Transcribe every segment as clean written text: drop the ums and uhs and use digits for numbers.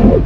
प्राचीन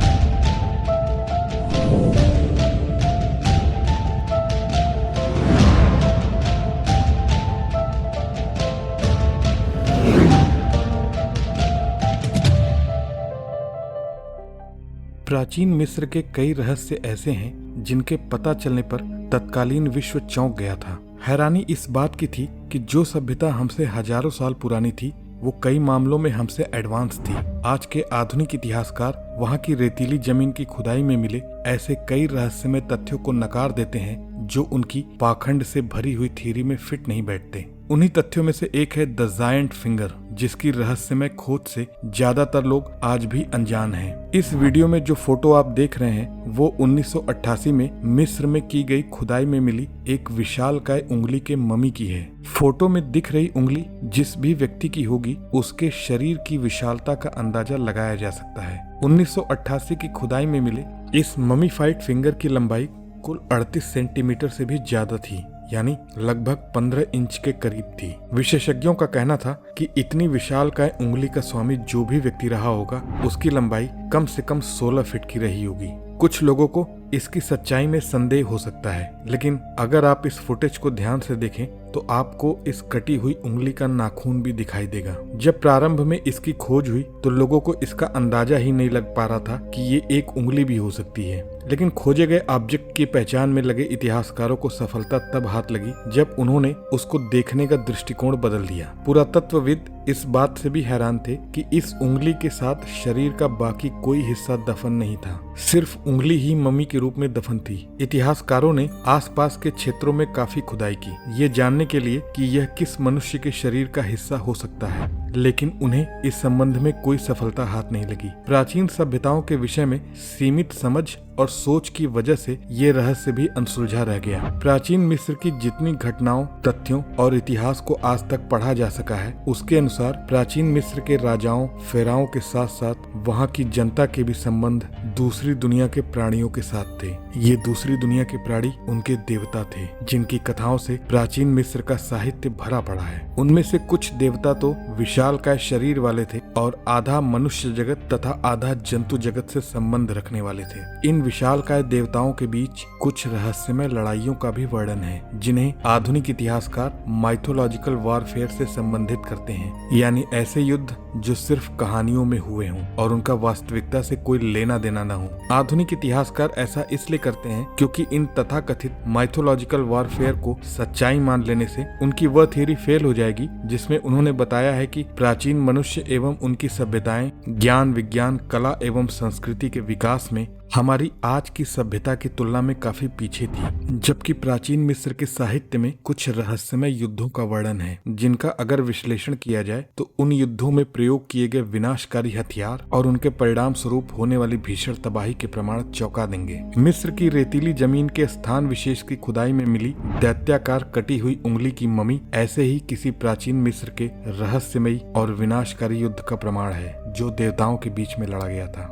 मिस्र के कई रहस्य ऐसे हैं जिनके पता चलने पर तत्कालीन विश्व चौंक गया था। हैरानी इस बात की थी कि जो सभ्यता हमसे हजारों साल पुरानी थी वो कई मामलों में हमसे एडवांस थी। आज के आधुनिक इतिहासकार वहाँ की रेतीली जमीन की खुदाई में मिले ऐसे कई रहस्यमय तथ्यों को नकार देते हैं जो उनकी पाखंड से भरी हुई थ्योरी में फिट नहीं बैठते। उन्हीं तथ्यों में से एक है द जायंट फिंगर, जिसकी रहस्यमय खोज से ज्यादातर लोग आज भी अनजान हैं। इस वीडियो में जो फोटो आप देख रहे हैं वो 1988 में मिस्र में की गई खुदाई में मिली एक विशालकाय उंगली के ममी की है। फोटो में दिख रही उंगली जिस भी व्यक्ति की होगी उसके शरीर की विशालता का अंदाजा लगाया जा सकता है। 1988 की खुदाई में मिले इस ममीफाइड फिंगर की लंबाई कुल 38 सेंटीमीटर से भी ज्यादा थी, यानी लगभग 15 इंच के करीब थी। विशेषज्ञों का कहना था कि इतनी विशालकाय उंगली का स्वामी जो भी व्यक्ति रहा होगा उसकी लंबाई कम से कम 16 फीट की रही होगी। कुछ लोगों को इसकी सच्चाई में संदेह हो सकता है, लेकिन अगर आप इस फुटेज को ध्यान से देखें तो आपको इस कटी हुई उंगली का नाखून भी दिखाई देगा। जब प्रारंभ में इसकी खोज हुई तो लोगों को इसका अंदाजा ही नहीं लग पा रहा था कि ये एक उंगली भी हो सकती है, लेकिन खोजे गए ऑब्जेक्ट की पहचान में लगे इतिहासकारों को सफलता तब हाथ लगी जब उन्होंने उसको देखने का दृष्टिकोण बदल दिया। पुरातत्वविद इस बात से भी हैरान थे कि इस उंगली के साथ शरीर का बाकी कोई हिस्सा दफन नहीं था, सिर्फ उंगली ही मम्मी के रूप में दफन थी। इतिहासकारों ने आसपास के क्षेत्रों में काफी खुदाई की, ये जानने के लिए कि यह किस मनुष्य के शरीर का हिस्सा हो सकता है, लेकिन उन्हें इस संबंध में कोई सफलता हाथ नहीं लगी। प्राचीन सभ्यताओं के विषय में सीमित समझ और सोच की वजह से ये रहस्य भी अनसुलझा रह गया। प्राचीन मिस्र की जितनी घटनाओं, तथ्यों और इतिहास को आज तक पढ़ा जा सका है उसके अनुसार प्राचीन मिस्र के राजाओं, फेराओं के साथ साथ वहाँ की जनता के भी संबंध दूसरी दुनिया के प्राणियों के साथ थे। ये दूसरी दुनिया के प्राणी उनके देवता थे जिनकी कथाओं से प्राचीन मिस्र का साहित्य भरा पड़ा है। उनमें से कुछ देवता तो विशालकाय शरीर वाले थे और आधा मनुष्य जगत तथा आधा जंतु जगत से संबंध रखने वाले थे। इन विशालकाय देवताओं के बीच कुछ रहस्यमय लड़ाइयों का भी वर्णन है जिन्हें आधुनिक इतिहासकार माइथोलॉजिकल वॉरफेयर से संबंधित करते हैं, यानी ऐसे युद्ध जो सिर्फ कहानियों में हुए हों और उनका वास्तविकता से कोई लेना देना न हो। आधुनिक इतिहासकार ऐसा इसलिए करते हैं क्योंकि इन तथाकथित माइथोलॉजिकल वॉरफेयर को सच्चाई मान लेने से उनकी वह थ्योरी फेल हो जाएगी जिसमें उन्होंने बताया है कि प्राचीन मनुष्य एवं उनकी सभ्यताएं ज्ञान, विज्ञान, कला एवं संस्कृति के विकास में हमारी आज की सभ्यता की तुलना में काफी पीछे थी। जबकि प्राचीन मिस्र के साहित्य में कुछ रहस्यमय युद्धों का वर्णन है जिनका अगर विश्लेषण किया जाए तो उन युद्धों में प्रयोग किए गए विनाशकारी हथियार और उनके परिणाम स्वरूप होने वाली भीषण तबाही के प्रमाण चौंका देंगे। मिस्र की रेतीली जमीन के स्थान विशेष की खुदाई में मिली दैत्याकार कटी हुई उंगली की ममी ऐसे ही किसी प्राचीन मिस्र के रहस्यमयी और विनाशकारी युद्ध का प्रमाण है जो देवताओं के बीच में लड़ा गया था।